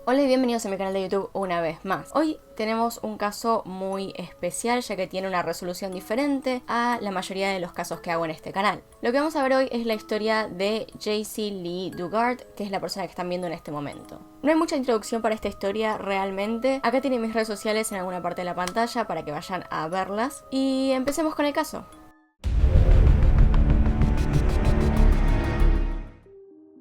Hola y bienvenidos a mi canal de YouTube una vez más. Hoy tenemos un caso muy especial ya que tiene una resolución diferente a la mayoría de los casos que hago en este canal. Lo que vamos a ver hoy es la historia de Jaycee Lee Dugard, que es la persona que están viendo en este momento. No hay mucha introducción para esta historia realmente. Acá tienen mis redes sociales en alguna parte de la pantalla para que vayan a verlas. Y empecemos con el caso.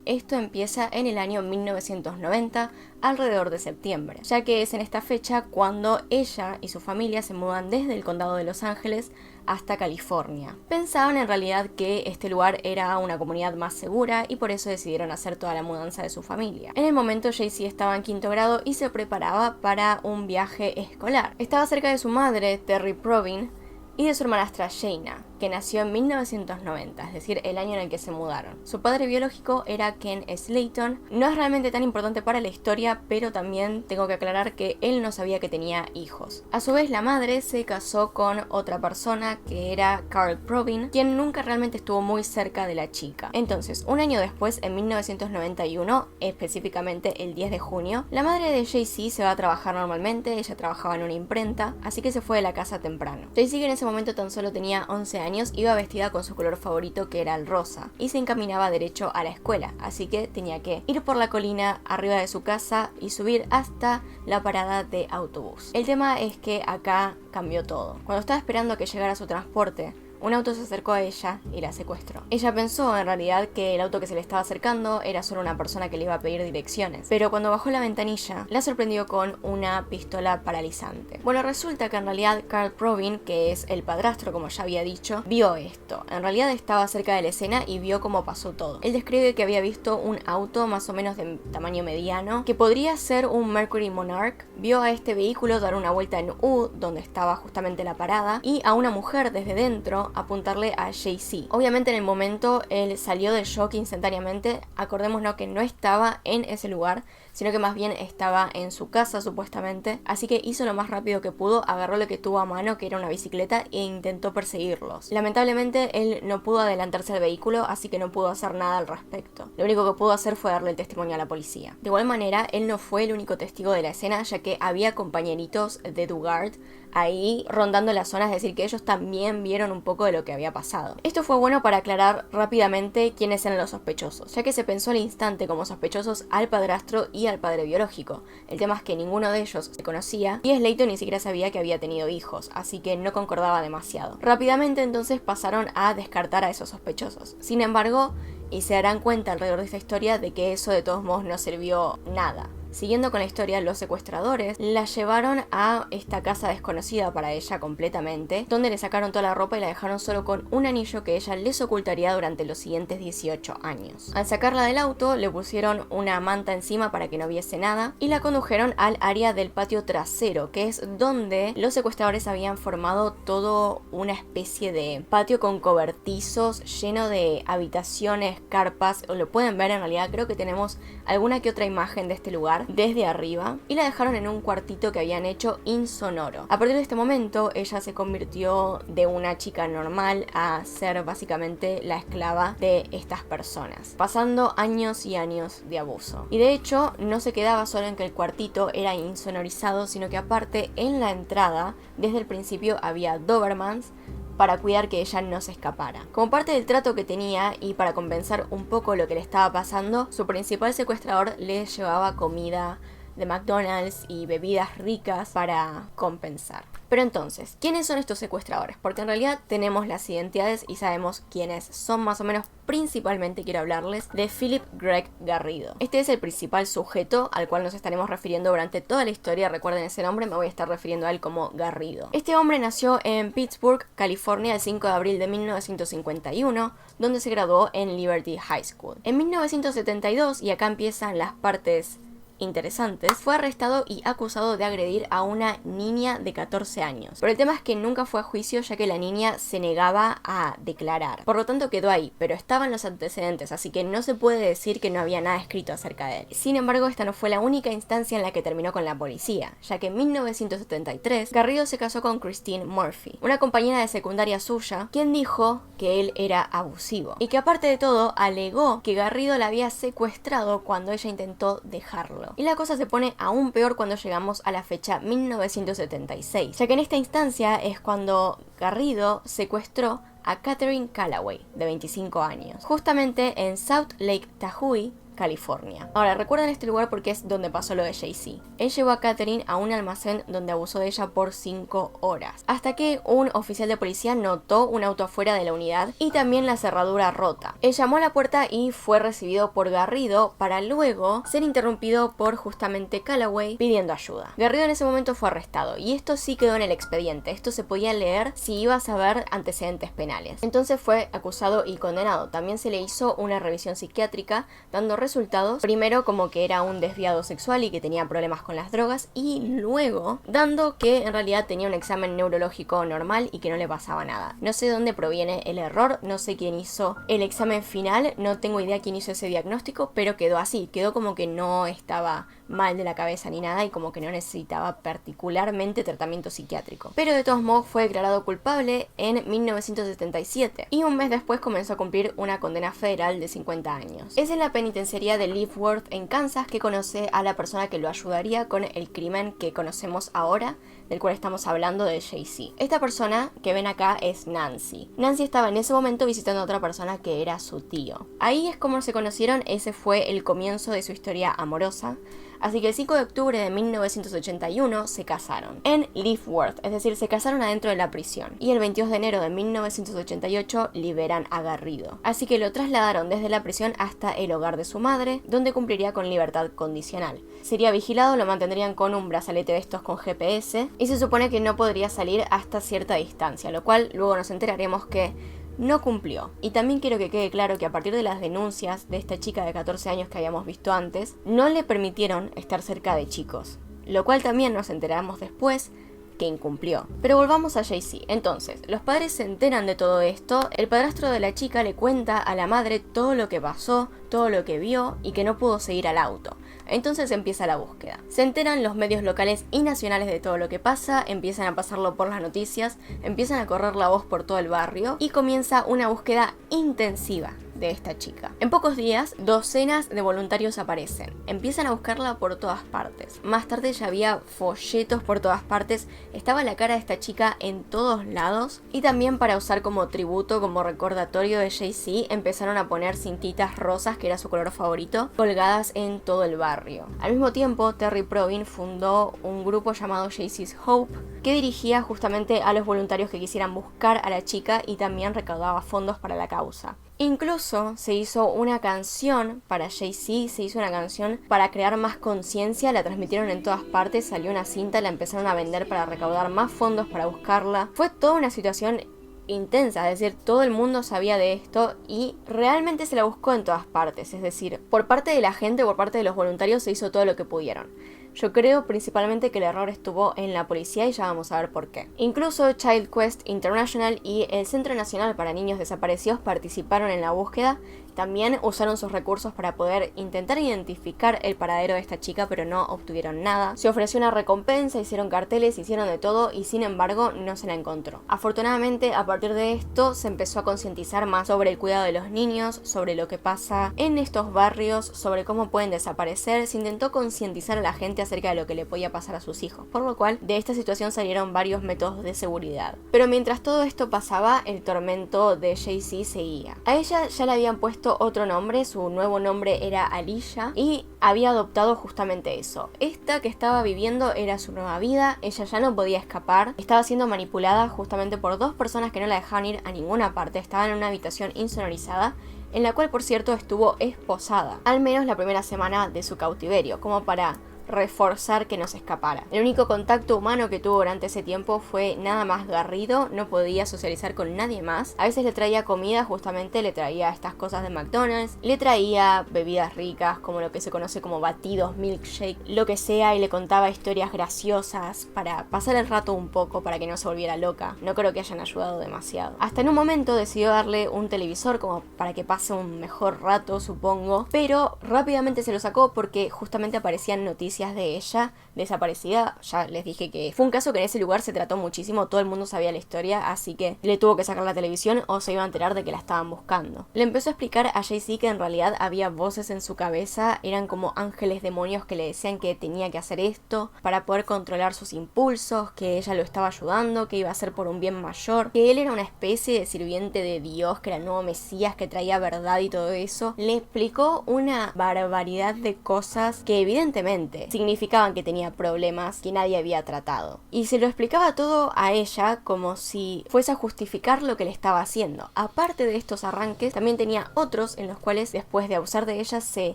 Esto empieza en el año 1990, alrededor de septiembre, ya que es en esta fecha cuando ella y su familia se mudan desde el condado de Los Ángeles hasta California. Pensaban en realidad que este lugar era una comunidad más segura y por eso decidieron hacer toda la mudanza de su familia. En el momento Jaycee estaba en quinto grado y se preparaba para un viaje escolar. Estaba cerca de su madre, Terry Provin, y de su hermanastra Shayna, que nació en 1990, es decir, el año en el que se mudaron. Su padre biológico era Ken Slayton. No es realmente tan importante para la historia, pero también tengo que aclarar que él no sabía que tenía hijos. A su vez, la madre se casó con otra persona que era Carl Provin, quien nunca realmente estuvo muy cerca de la chica. Entonces, un año después, en 1991, específicamente el 10 de junio, la madre de Jaycee se va a trabajar normalmente. Ella trabajaba en una imprenta, así que se fue de la casa temprano. Jaycee, en ese momento tan solo tenía 11 años, iba vestida con su color favorito, que era el rosa, y se encaminaba derecho a la escuela, así que tenía que ir por la colina arriba de su casa y subir hasta la parada de autobús. El tema es que acá cambió todo. Cuando estaba esperando a que llegara su transporte, un auto se acercó a ella y la secuestró. Ella pensó en realidad que el auto que se le estaba acercando era solo una persona que le iba a pedir direcciones, pero cuando bajó la ventanilla la sorprendió con una pistola paralizante. Bueno, resulta que en realidad Carl Provin, que es el padrastro como ya había dicho, vio esto. En realidad estaba cerca de la escena y vio cómo pasó todo. Él describe que había visto un auto más o menos de tamaño mediano, que podría ser un Mercury Monarch. Vio a este vehículo dar una vuelta en U, donde estaba justamente la parada, y a una mujer desde dentro apuntarle a Jaycee. Obviamente en el momento él salió del shock instantáneamente. Acordémonos que no estaba en ese lugar, sino que más bien estaba en su casa supuestamente, así que hizo lo más rápido que pudo, agarró lo que tuvo a mano, que era una bicicleta, e intentó perseguirlos. Lamentablemente él no pudo adelantarse al vehículo, así que no pudo hacer nada al respecto. Lo único que pudo hacer fue darle el testimonio a la policía. De igual manera, él no fue el único testigo de la escena, ya que había compañeritos de Dugard ahí rondando la zona, es decir, que ellos también vieron un poco de lo que había pasado. Esto fue bueno para aclarar rápidamente quiénes eran los sospechosos, ya que se pensó al instante como sospechosos al padrastro y al padre biológico. El tema es que ninguno de ellos se conocía y Slayton ni siquiera sabía que había tenido hijos, así que no concordaba demasiado. Rápidamente entonces pasaron a descartar a esos sospechosos. Sin embargo, y se darán cuenta alrededor de esta historia de que eso de todos modos no sirvió nada. Siguiendo con la historia, los secuestradores la llevaron a esta casa desconocida para ella completamente, donde le sacaron toda la ropa y la dejaron solo con un anillo que ella les ocultaría durante los siguientes 18 años. Al sacarla del auto, le pusieron una manta encima para que no viese nada y la condujeron al área del patio trasero, que es donde los secuestradores habían formado todo una especie de patio con cobertizos lleno de habitaciones, carpas. Lo pueden ver en realidad, creo que tenemos alguna que otra imagen de este lugar desde arriba, y la dejaron en un cuartito que habían hecho insonoro. A partir de este momento ella se convirtió de una chica normal a ser básicamente la esclava de estas personas, pasando años y años de abuso. Y de hecho no se quedaba solo en que el cuartito era insonorizado, sino que aparte en la entrada desde el principio había Dobermans para cuidar que ella no se escapara. Como parte del trato que tenía y para compensar un poco lo que le estaba pasando, su principal secuestrador le llevaba comida de McDonald's y bebidas ricas para compensar. Pero entonces, ¿quiénes son estos secuestradores? Porque en realidad tenemos las identidades y sabemos quiénes son. Más o menos, principalmente quiero hablarles de Philip Greg Garrido. Este es el principal sujeto al cual nos estaremos refiriendo durante toda la historia. Recuerden ese nombre, me voy a estar refiriendo a él como Garrido. Este hombre nació en Pittsburgh, California, el 5 de abril de 1951, donde se graduó en Liberty High School. En 1972, y acá empiezan las partes interesantes, fue arrestado y acusado de agredir a una niña de 14 años. Pero el tema es que nunca fue a juicio, ya que la niña se negaba a declarar. Por lo tanto quedó ahí, pero estaban los antecedentes, así que no se puede decir que no había nada escrito acerca de él. Sin embargo, esta no fue la única instancia en la que terminó con la policía, ya que en 1973 Garrido se casó con Christine Murphy, una compañera de secundaria suya, quien dijo que él era abusivo y que aparte de todo alegó que Garrido la había secuestrado cuando ella intentó dejarlo. Garrido. Y la cosa se pone aún peor cuando llegamos a la fecha 1976, ya que en esta instancia es cuando Garrido secuestró a Catherine Callaway, de 25 años, justamente en South Lake Tahoe, California. Ahora, recuerden este lugar porque es donde pasó lo de Jay-Z. Él llevó a Catherine a un almacén donde abusó de ella por 5 horas, hasta que un oficial de policía notó un auto afuera de la unidad y también la cerradura rota. Él llamó a la puerta y fue recibido por Garrido para luego ser interrumpido por justamente Callaway pidiendo ayuda. Garrido en ese momento fue arrestado y esto sí quedó en el expediente. Esto se podía leer si ibas a ver antecedentes penales. Entonces fue acusado y condenado. También se le hizo una revisión psiquiátrica dando resultados, primero como que era un desviado sexual y que tenía problemas con las drogas, y luego dando que en realidad tenía un examen neurológico normal y que no le pasaba nada. No sé de dónde proviene el error, no sé quién hizo el examen final, no tengo idea quién hizo ese diagnóstico, pero quedó así, quedó como que no estaba mal de la cabeza ni nada y como que no necesitaba particularmente tratamiento psiquiátrico. Pero de todos modos fue declarado culpable en 1977 y un mes después comenzó a cumplir una condena federal de 50 años. Es en la penitenciaría de Leavenworth en Kansas que conoce a la persona que lo ayudaría con el crimen que conocemos ahora, del cual estamos hablando, de Jay-Z. Esta persona que ven acá es Nancy. Nancy estaba en ese momento visitando a otra persona que era su tío. Ahí es como se conocieron, ese fue el comienzo de su historia amorosa. Así que el 5 de octubre de 1981 se casaron en Leavenworth, es decir, se casaron adentro de la prisión. Y el 22 de enero de 1988 liberan a Garrido. Así que lo trasladaron desde la prisión hasta el hogar de su madre, donde cumpliría con libertad condicional. Sería vigilado, lo mantendrían con un brazalete de estos con GPS y se supone que no podría salir hasta cierta distancia, lo cual luego nos enteraremos que no cumplió. Y también quiero que quede claro que a partir de las denuncias de esta chica de 14 años que habíamos visto antes, no le permitieron estar cerca de chicos, lo cual también nos enteramos después que incumplió. Pero volvamos a Jay-Z. Entonces, los padres se enteran de todo esto, el padrastro de la chica le cuenta a la madre todo lo que pasó, todo lo que vio y que no pudo seguir al auto. Entonces empieza la búsqueda. Se enteran los medios locales y nacionales de todo lo que pasa, empiezan a pasarlo por las noticias, empiezan a correr la voz por todo el barrio y comienza una búsqueda intensiva de esta chica. En pocos días, docenas de voluntarios aparecen. Empiezan a buscarla por todas partes. Más tarde ya había folletos por todas partes. Estaba la cara de esta chica en todos lados. Y también para usar como tributo, como recordatorio de Jay-Z, empezaron a poner cintitas rosas, que era su color favorito, colgadas en todo el barrio. Al mismo tiempo, Terry Provin fundó un grupo llamado Jay-Z's Hope, que dirigía justamente a los voluntarios que quisieran buscar a la chica y también recaudaba fondos para la causa. Incluso se hizo una canción para Jay-Z, se hizo una canción para crear más conciencia, la transmitieron en todas partes, salió una cinta, la empezaron a vender para recaudar más fondos para buscarla. Fue toda una situación intensa, es decir, todo el mundo sabía de esto y realmente se la buscó en todas partes, es decir, por parte de la gente, por parte de los voluntarios se hizo todo lo que pudieron. Yo creo principalmente que el error estuvo en la policía y ya vamos a ver por qué. Incluso Child Quest International y el Centro Nacional para Niños Desaparecidos participaron en la búsqueda. También usaron sus recursos para poder intentar identificar el paradero de esta chica, pero no obtuvieron nada. Se ofreció una recompensa, hicieron carteles, hicieron de todo y sin embargo no se la encontró. Afortunadamente, a partir de esto se empezó a concientizar más sobre el cuidado de los niños, sobre lo que pasa en estos barrios, sobre cómo pueden desaparecer. Se intentó concientizar a la gente acerca de lo que le podía pasar a sus hijos, por lo cual de esta situación salieron varios métodos de seguridad. Pero mientras todo esto pasaba, el tormento de Jay-Z seguía. A ella ya le habían puesto otro nombre, su nuevo nombre era Alicia y había adoptado justamente eso. Esta que estaba viviendo era su nueva vida, ella ya no podía escapar, estaba siendo manipulada justamente por dos personas que no la dejaban ir a ninguna parte, estaba en una habitación insonorizada, en la cual por cierto estuvo esposada, al menos la primera semana de su cautiverio, como para reforzar que no se escapara. El único contacto humano que tuvo durante ese tiempo fue nada más Garrido, no podía socializar con nadie más. A veces le traía comida, justamente le traía estas cosas de McDonald's, le traía bebidas ricas como lo que se conoce como batidos, milkshake, lo que sea, y le contaba historias graciosas para pasar el rato un poco, para que no se volviera loca. No creo que hayan ayudado demasiado. Hasta en un momento decidió darle un televisor como para que pase un mejor rato, supongo, pero rápidamente se lo sacó porque justamente aparecían noticias noticias de ella desaparecida. Ya les dije que fue un caso que en ese lugar se trató muchísimo, todo el mundo sabía la historia, así que le tuvo que sacar la televisión o se iba a enterar de que la estaban buscando. Le empezó a explicar a Jay-Z que en realidad había voces en su cabeza, eran como ángeles demonios que le decían que tenía que hacer esto para poder controlar sus impulsos, que ella lo estaba ayudando, que iba a ser por un bien mayor, que él era una especie de sirviente de Dios, que era el nuevo Mesías, que traía verdad y todo eso. Le explicó una barbaridad de cosas que evidentemente significaban que tenía problemas que nadie había tratado. Y se lo explicaba todo a ella como si fuese a justificar lo que le estaba haciendo. Aparte de estos arranques, también tenía otros en los cuales después de abusar de ella se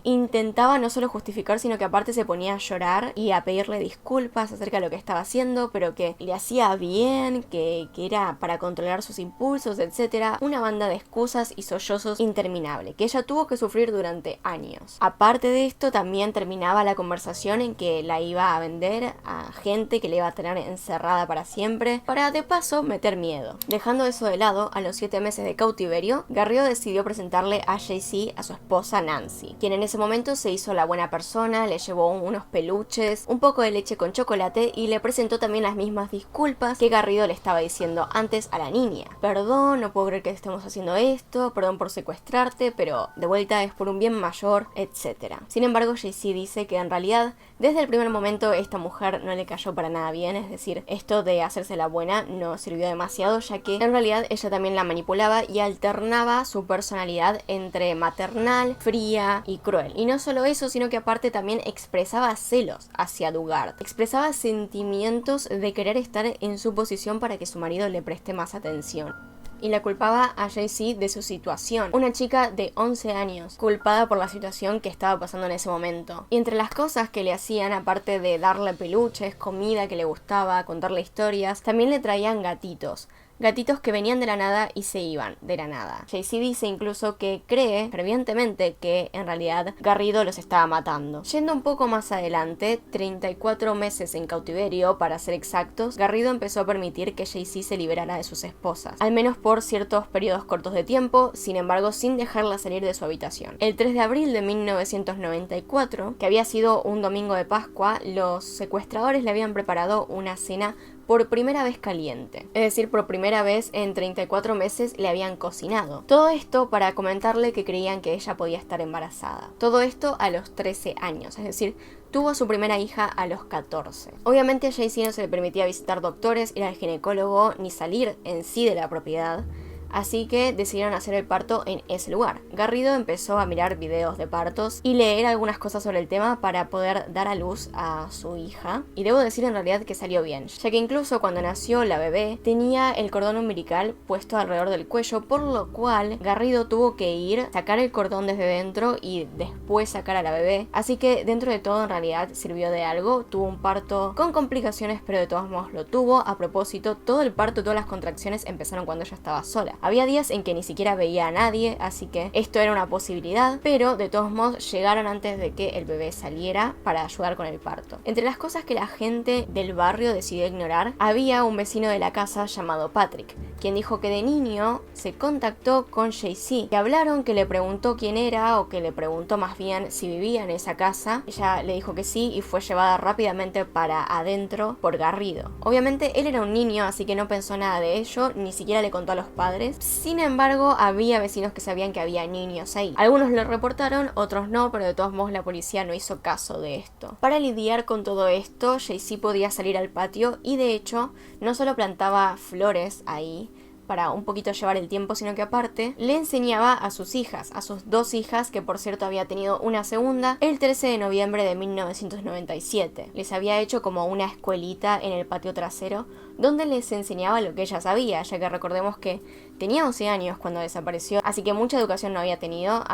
intentaba no solo justificar, sino que aparte se ponía a llorar y a pedirle disculpas acerca de lo que estaba haciendo, pero que le hacía bien, que era para controlar sus impulsos, etc. Una banda de excusas y sollozos interminable, que ella tuvo que sufrir durante años. Aparte de esto, también terminaba la conversación en que la iba a vender a gente que le iba a tener encerrada para siempre, para de paso meter miedo. Dejando eso de lado, a los 7 meses de cautiverio, Garrido decidió presentarle a Jay-Z a su esposa Nancy, quien en ese momento se hizo la buena persona, le llevó unos peluches, un poco de leche con chocolate y le presentó también las mismas disculpas que Garrido le estaba diciendo antes a la niña. Perdón, no puedo creer que estemos haciendo esto, perdón por secuestrarte, pero de vuelta es por un bien mayor, etc. Sin embargo, Jay-Z dice que en realidad desde el primer momento esta mujer no le cayó para nada bien, es decir, esto de hacerse la buena no sirvió demasiado, ya que en realidad ella también la manipulaba y alternaba su personalidad entre maternal, fría y cruel. Y no solo eso, sino que aparte también expresaba celos hacia Dugard, expresaba sentimientos de querer estar en su posición para que su marido le preste más atención. Y la culpaba a Jay-Z de su situación. Una chica de 11 años, culpada por la situación que estaba pasando en ese momento. Y entre las cosas que le hacían, aparte de darle peluches, comida que le gustaba, contarle historias, también le traían gatitos. Gatitos que venían de la nada y se iban de la nada. Jay-Z dice incluso que cree fervientemente que en realidad Garrido los estaba matando. Yendo un poco más adelante, 34 meses en cautiverio para ser exactos, Garrido empezó a permitir que Jay-Z se liberara de sus esposas, al menos por ciertos periodos cortos de tiempo, sin embargo sin dejarla salir de su habitación. El 3 de abril de 1994, que había sido un domingo de Pascua, los secuestradores le habían preparado una cena por primera vez caliente, es decir, por primera vez en 34 meses le habían cocinado. Todo esto para comentarle que creían que ella podía estar embarazada. Todo esto a los 13 años, es decir, tuvo a su primera hija a los 14. Obviamente a Jay-Z no se le permitía visitar doctores, ir al ginecólogo, ni salir en sí de la propiedad. Así que decidieron hacer el parto en ese lugar. Garrido empezó a mirar videos de partos y leer algunas cosas sobre el tema para poder dar a luz a su hija. Y debo decir en realidad que salió bien, ya que incluso cuando nació la bebé tenía el cordón umbilical puesto alrededor del cuello, por lo cual Garrido tuvo que ir, sacar el cordón desde dentro y después sacar a la bebé. Así que dentro de todo en realidad sirvió de algo. Tuvo un parto con complicaciones, pero de todos modos lo tuvo. A propósito, todo el parto, todas las contracciones empezaron cuando ella estaba sola. Había días en que ni siquiera veía a nadie, así que esto era una posibilidad, pero de todos modos llegaron antes de que el bebé saliera para ayudar con el parto. Entre las cosas que la gente del barrio decidió ignorar, había un vecino de la casa llamado Patrick, quien dijo que de niño se contactó con Jay-Z, que hablaron, que le preguntó quién era, o que le preguntó más bien si vivía en esa casa. Ella le dijo que sí y fue llevada rápidamente para adentro por Garrido. Obviamente él era un niño, así que no pensó nada de ello, ni siquiera le contó a los padres. Sin embargo, había vecinos que sabían que había niños ahí. Algunos lo reportaron, otros no, pero de todos modos la policía no hizo caso de esto. Para lidiar con todo esto, Jay-Z podía salir al patio y de hecho no solo plantaba flores ahí para un poquito llevar el tiempo, sino que aparte le enseñaba a sus hijas, a sus 2 hijas, que por cierto había tenido una segunda, el 13 de noviembre de 1997. Les había hecho como una escuelita en el patio trasero, donde les enseñaba lo que ella sabía, ya que recordemos que tenía 11 años cuando desapareció, así que mucha educación no había tenido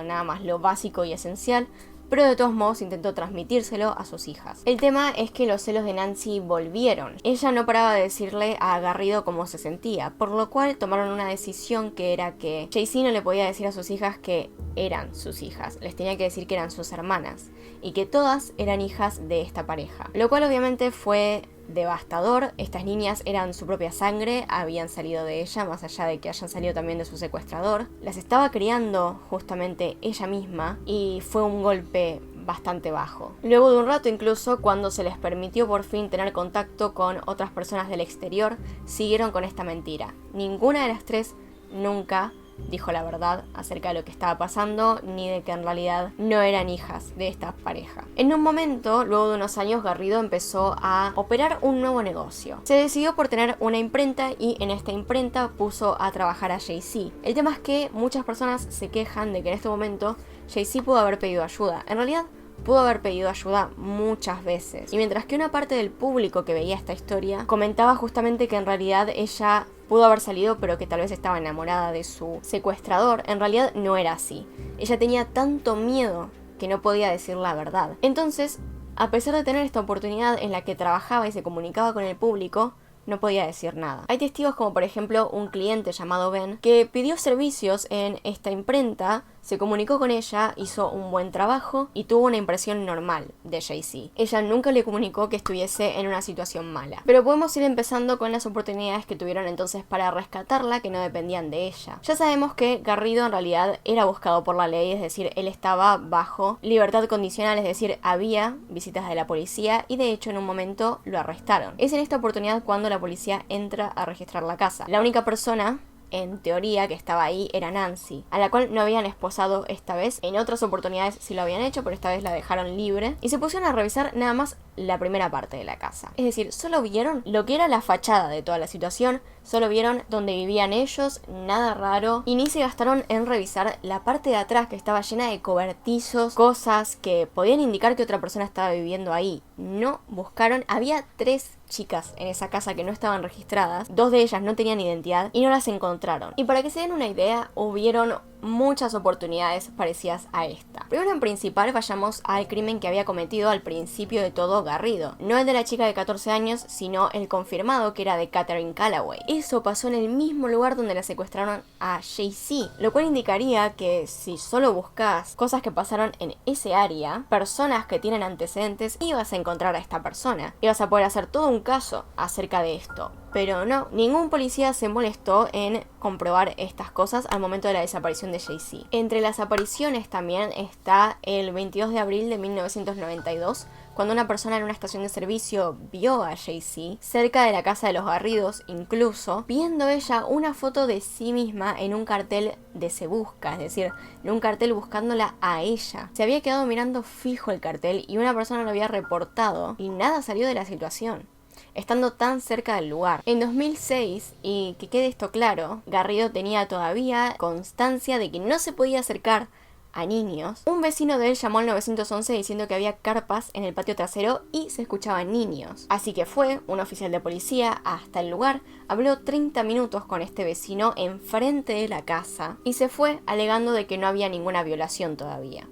nada más lo básico y esencial, pero de todos modos intentó transmitírselo a sus hijas. El tema es que los celos de Nancy volvieron. Ella no paraba de decirle a Garrido cómo se sentía, por lo cual tomaron una decisión que era que Jay-Z no le podía decir a sus hijas que eran sus hijas, les tenía que decir que eran sus hermanas y que todas eran hijas de esta pareja, lo cual obviamente fue devastador. Estas niñas eran su propia sangre, habían salido de ella, más allá de que hayan salido también de su secuestrador. Las estaba criando justamente ella misma y fue un golpe bastante bajo. Luego de un rato, incluso cuando se les permitió por fin tener contacto con otras personas del exterior, siguieron con esta mentira. Ninguna de las tres nunca dijo la verdad acerca de lo que estaba pasando, ni de que en realidad no eran hijas de esta pareja. En un momento, luego de unos años, Garrido empezó a operar un nuevo negocio. Se decidió por tener una imprenta y en esta imprenta puso a trabajar a Jay-Z. El tema es que muchas personas se quejan de que en este momento Jay-Z pudo haber pedido ayuda. En realidad, pudo haber pedido ayuda muchas veces. Y mientras que una parte del público que veía esta historia comentaba justamente que en realidad ella pudo haber salido, pero que tal vez estaba enamorada de su secuestrador, en realidad no era así. Ella tenía tanto miedo que no podía decir la verdad. Entonces, a pesar de tener esta oportunidad en la que trabajaba y se comunicaba con el público, no podía decir nada. Hay testigos como por ejemplo un cliente llamado Ben que pidió servicios en esta imprenta, se comunicó con ella, hizo un buen trabajo y tuvo una impresión normal de Jay-Z. Ella nunca le comunicó que estuviese en una situación mala. Pero podemos ir empezando con las oportunidades que tuvieron entonces para rescatarla, que no dependían de ella. Ya sabemos que Garrido en realidad era buscado por la ley, es decir, él estaba bajo libertad condicional, es decir, había visitas de la policía y de hecho en un momento lo arrestaron. Es en esta oportunidad cuando la policía entra a registrar la casa. La única persona en teoría que estaba ahí era Nancy, a la cual no habían esposado esta vez. En otras oportunidades sí lo habían hecho, pero esta vez la dejaron libre y se pusieron a revisar nada más la primera parte de la casa. Es decir, solo vieron lo que era la fachada de toda la situación, solo vieron donde vivían ellos, nada raro, y ni se gastaron en revisar la parte de atrás que estaba llena de cobertizos, cosas que podían indicar que otra persona estaba viviendo ahí. No buscaron, había 3 chicas en esa casa que no estaban registradas, 2 de ellas no tenían identidad y no las encontraron. Y para que se den una idea, hubieron muchas oportunidades parecidas a esta. Primero en principal vayamos al crimen que había cometido al principio de todo Garrido. No el de la chica de 14 años, sino el confirmado que era de Catherine Callaway. Eso pasó en el mismo lugar donde la secuestraron a Jay-Z, lo cual indicaría que si solo buscas cosas que pasaron en ese área, personas que tienen antecedentes, ibas a encontrar a esta persona. Ibas a poder hacer todo un caso acerca de esto. Pero no, ningún policía se molestó en comprobar estas cosas al momento de la desaparición de Jay-Z. Entre las apariciones también está el 22 de abril de 1992, cuando una persona en una estación de servicio vio a Jay-Z cerca de la casa de los Garridos, incluso viendo ella una foto de sí misma en un cartel de Se Busca, es decir, en un cartel buscándola a ella. Se había quedado mirando fijo el cartel y una persona lo había reportado y nada salió de la situación, estando tan cerca del lugar. En 2006, y que quede esto claro, Garrido tenía todavía constancia de que no se podía acercar a niños. Un vecino de él llamó al 911 diciendo que había carpas en el patio trasero y se escuchaban niños. Así que fue un oficial de policía hasta el lugar, habló 30 minutos con este vecino enfrente de la casa y se fue alegando de que no había ninguna violación todavía.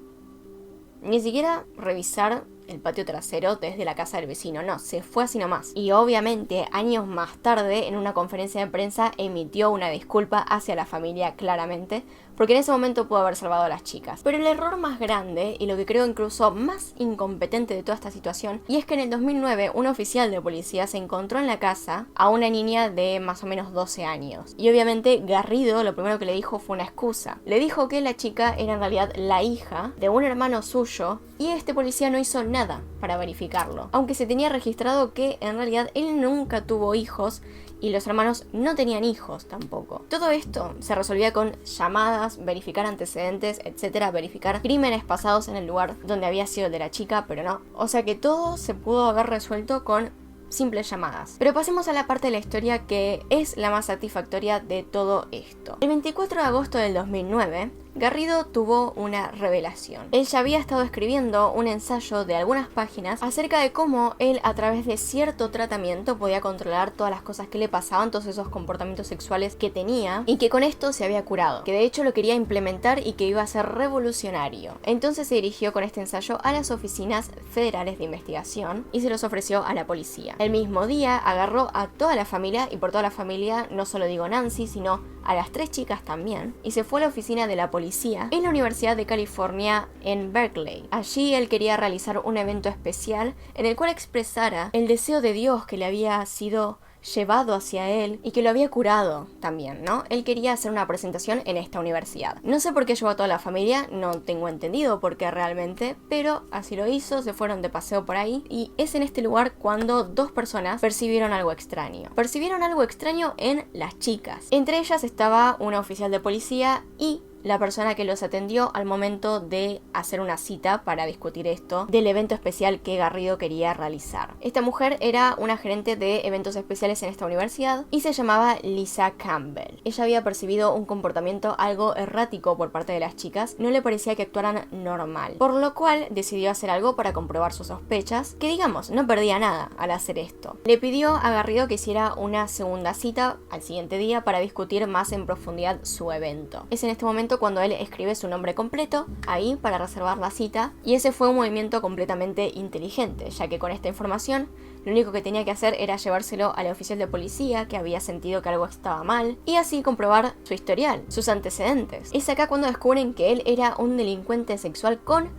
Ni siquiera revisar el patio trasero desde la casa del vecino, no, se fue así nomás. Y obviamente, años más tarde, en una conferencia de prensa, emitió una disculpa hacia la familia claramente, porque en ese momento pudo haber salvado a las chicas. Pero el error más grande, y lo que creo incluso más incompetente de toda esta situación, y es que en el 2009 un oficial de policía se encontró en la casa a una niña de más o menos 12 años. Y obviamente Garrido lo primero que le dijo fue una excusa. Le dijo que la chica era en realidad la hija de un hermano suyo, y este policía no hizo nada para verificarlo, aunque se tenía registrado que en realidad él nunca tuvo hijos y los hermanos no tenían hijos tampoco. Todo esto se resolvía con llamadas, verificar antecedentes, etcétera, verificar crímenes pasados en el lugar donde había sido el de la chica, pero no. O sea que todo se pudo haber resuelto con simples llamadas. Pero pasemos a la parte de la historia que es la más satisfactoria de todo esto. El 24 de agosto del 2009, Garrido tuvo una revelación. Él ya había estado escribiendo un ensayo de algunas páginas acerca de cómo él, a través de cierto tratamiento, podía controlar todas las cosas que le pasaban, todos esos comportamientos sexuales que tenía, y que con esto se había curado, que de hecho lo quería implementar y que iba a ser revolucionario. Entonces se dirigió con este ensayo a las oficinas federales de investigación y se los ofreció a la policía. El mismo día agarró a toda la familia, y por toda la familia no solo digo Nancy, sino a las 3 chicas también, y se fue a la oficina de la policía en la Universidad de California en Berkeley. Allí él quería realizar un evento especial en el cual expresara el deseo de Dios que le había sido llevado hacia él y que lo había curado también, ¿no? Él quería hacer una presentación en esta universidad. No sé por qué llevó a toda la familia, no tengo entendido por qué realmente, pero así lo hizo, se fueron de paseo por ahí y es en este lugar cuando dos personas percibieron algo extraño. Percibieron algo extraño en las chicas. Entre ellas estaba una oficial de policía y la persona que los atendió al momento de hacer una cita para discutir esto del evento especial que Garrido quería realizar. Esta mujer era una gerente de eventos especiales en esta universidad y se llamaba Lisa Campbell. Ella había percibido un comportamiento algo errático por parte de las chicas, no le parecía que actuaran normal, por lo cual decidió hacer algo para comprobar sus sospechas, que digamos, no perdía nada al hacer esto. Le pidió a Garrido que hiciera una segunda cita al siguiente día para discutir más en profundidad su evento. Es en este momento cuando él escribe su nombre completo ahí para reservar la cita, y ese fue un movimiento completamente inteligente, ya que con esta información lo único que tenía que hacer era llevárselo al oficial de policía que había sentido que algo estaba mal y así comprobar su historial, sus antecedentes. Es acá cuando descubren que él era un delincuente sexual con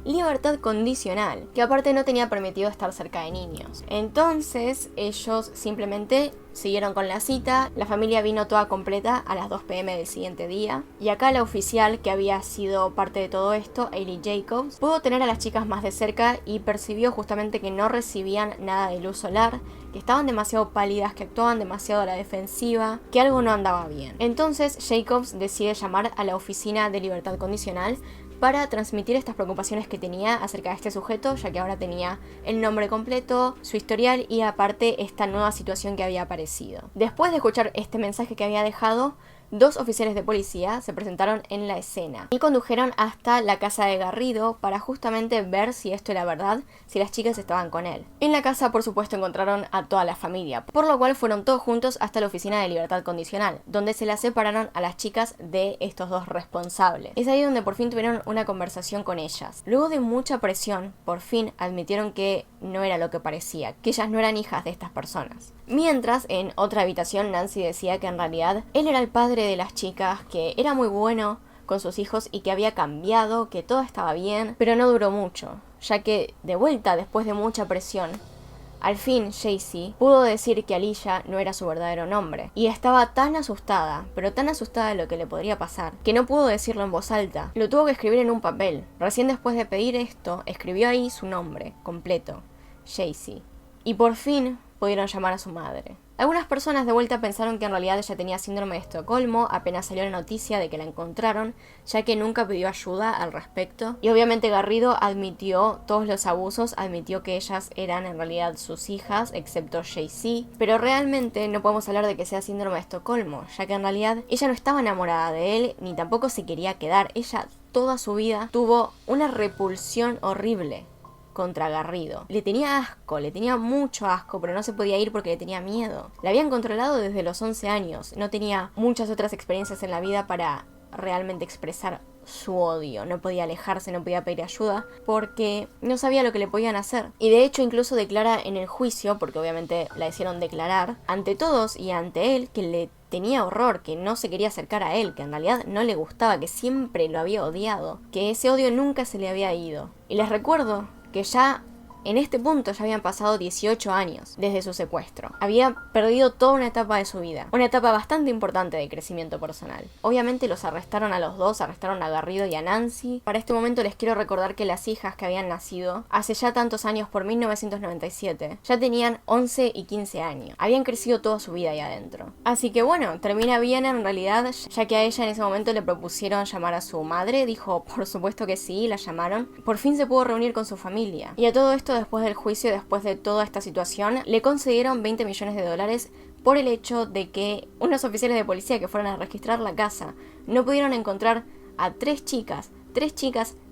libertad condicional, que aparte no tenía permitido estar cerca de niños. Entonces ellos simplemente siguieron con la cita, la familia vino toda completa a las 2 p.m. del siguiente día, y acá la oficial que había sido parte de todo esto, Ailey Jacobs, pudo tener a las chicas más de cerca y percibió justamente que no recibían nada de luz solar, que estaban demasiado pálidas, que actuaban demasiado a la defensiva, que algo no andaba bien. Entonces Jacobs decide llamar a la oficina de libertad condicional para transmitir estas preocupaciones que tenía acerca de este sujeto, ya que ahora tenía el nombre completo, su historial y aparte esta nueva situación que había aparecido. Después de escuchar este mensaje que había dejado, 2 oficiales de policía se presentaron en la escena y condujeron hasta la casa de Garrido para justamente ver si esto era verdad, si las chicas estaban con él. En la casa, por supuesto, encontraron a toda la familia, por lo cual fueron todos juntos hasta la oficina de libertad condicional, donde se las separaron a las chicas de estos 2 responsables. Es ahí donde por fin tuvieron una conversación con ellas. Luego de mucha presión, por fin admitieron que no era lo que parecía, que ellas no eran hijas de estas personas. Mientras, en otra habitación, Nancy decía que en realidad él era el padre de las chicas, que era muy bueno con sus hijos y que había cambiado, que todo estaba bien, pero no duró mucho, ya que de vuelta, después de mucha presión, al fin Jaycee pudo decir que Alicia no era su verdadero nombre, y estaba tan asustada, pero tan asustada de lo que le podría pasar, que no pudo decirlo en voz alta, lo tuvo que escribir en un papel. Recién después de pedir esto, escribió ahí su nombre completo, Jaycee, y por fin pudieron llamar a su madre. Algunas personas de vuelta pensaron que en realidad ella tenía síndrome de Estocolmo apenas salió la noticia de que la encontraron, ya que nunca pidió ayuda al respecto. Y obviamente Garrido admitió todos los abusos, admitió que ellas eran en realidad sus hijas, excepto Jaycee. Pero realmente no podemos hablar de que sea síndrome de Estocolmo, ya que en realidad ella no estaba enamorada de él, ni tampoco se quería quedar. Ella toda su vida tuvo una repulsión horrible contra Garrido. Le tenía asco, le tenía mucho asco, pero no se podía ir porque le tenía miedo. La habían controlado desde los 11 años, no tenía muchas otras experiencias en la vida para realmente expresar su odio. No podía alejarse, no podía pedir ayuda porque no sabía lo que le podían hacer. Y de hecho incluso declara en el juicio, porque obviamente la hicieron declarar, ante todos y ante él, que le tenía horror, que no se quería acercar a él, que en realidad no le gustaba, que siempre lo había odiado, que ese odio nunca se le había ido. Y les recuerdo que ya en este punto ya habían pasado 18 años desde su secuestro. Había perdido toda una etapa de su vida, una etapa bastante importante de crecimiento personal. Obviamente los arrestaron a los 2, arrestaron a Garrido y a Nancy. Para este momento les quiero recordar que las hijas que habían nacido hace ya tantos años, por 1997, ya tenían 11 y 15 años. Habían crecido toda su vida ahí adentro. Así que bueno, termina bien en realidad, ya que a ella en ese momento le propusieron llamar a su madre. Dijo, por supuesto que sí, la llamaron. Por fin se pudo reunir con su familia. Y a todo esto, después del juicio, después de toda esta situación, le concedieron $20 millones por el hecho de que unos oficiales de policía que fueron a registrar la casa no pudieron encontrar a 3 chicas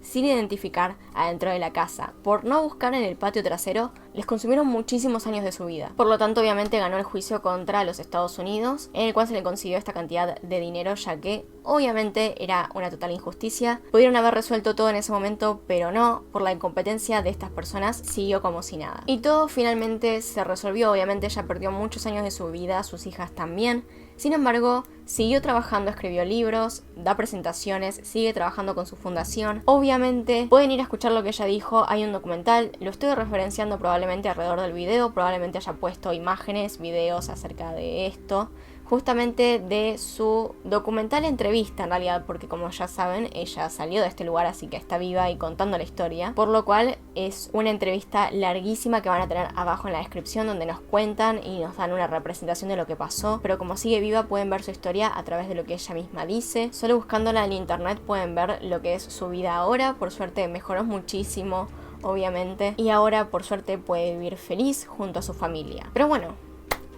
sin identificar adentro de la casa. Por no buscar en el patio trasero, les consumieron muchísimos años de su vida. Por lo tanto, obviamente ganó el juicio contra los Estados Unidos, en el cual se le consiguió esta cantidad de dinero, ya que obviamente era una total injusticia. Pudieron haber resuelto todo en ese momento, pero no, por la incompetencia de estas personas, siguió como si nada. Y todo finalmente se resolvió. Obviamente ella perdió muchos años de su vida, sus hijas también. Sin embargo, siguió trabajando, escribió libros, da presentaciones, sigue trabajando con su fundación. Obviamente, pueden ir a escuchar lo que ella dijo, hay un documental, lo estoy referenciando probablemente alrededor del video, probablemente haya puesto imágenes, videos acerca de esto, justamente de su documental entrevista en realidad, porque como ya saben, ella salió de este lugar, así que está viva y contando la historia, por lo cual es una entrevista larguísima que van a tener abajo en la descripción, donde nos cuentan y nos dan una representación de lo que pasó, pero como sigue viva pueden ver su historia a través de lo que ella misma dice. Solo buscándola en internet pueden ver lo que es su vida ahora. Por suerte mejoró muchísimo, obviamente, y ahora por suerte puede vivir feliz junto a su familia. Pero bueno,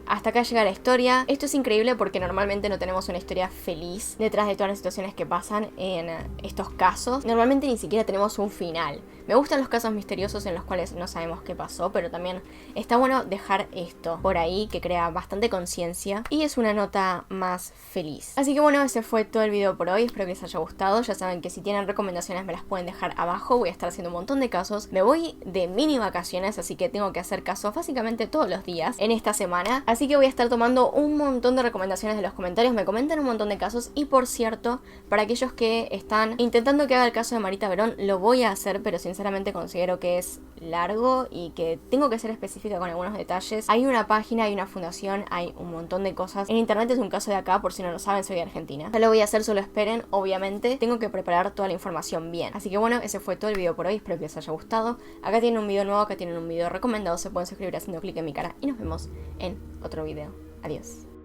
hasta acá llega la historia. Esto es increíble porque normalmente no tenemos una historia feliz detrás de todas las situaciones que pasan en estos casos. Normalmente ni siquiera tenemos un final. Me gustan los casos misteriosos en los cuales no sabemos qué pasó, pero también está bueno dejar esto por ahí que crea bastante conciencia y es una nota más feliz. Así que bueno, ese fue todo el video por hoy. Espero que les haya gustado. Ya saben que si tienen recomendaciones me las pueden dejar abajo. Voy a estar haciendo un montón de casos. Me voy de mini vacaciones, así que tengo que hacer casos básicamente todos los días en esta semana. Así que voy a estar tomando un montón de recomendaciones de los comentarios. Me comentan un montón de casos. Y por cierto, para aquellos que están intentando que haga el caso de Marita Verón, lo voy a hacer, pero sinceramente considero que es largo y que tengo que ser específica con algunos detalles. Hay una página, hay una fundación, hay un montón de cosas. En internet es un caso de acá, por si no lo saben, soy de Argentina. Ya lo voy a hacer, solo esperen, obviamente. Tengo que preparar toda la información bien. Así que bueno, ese fue todo el video por hoy. Espero que les haya gustado. Acá tienen un video nuevo, acá tienen un video recomendado. Se pueden suscribir haciendo clic en mi cara y nos vemos en otro video. Adiós.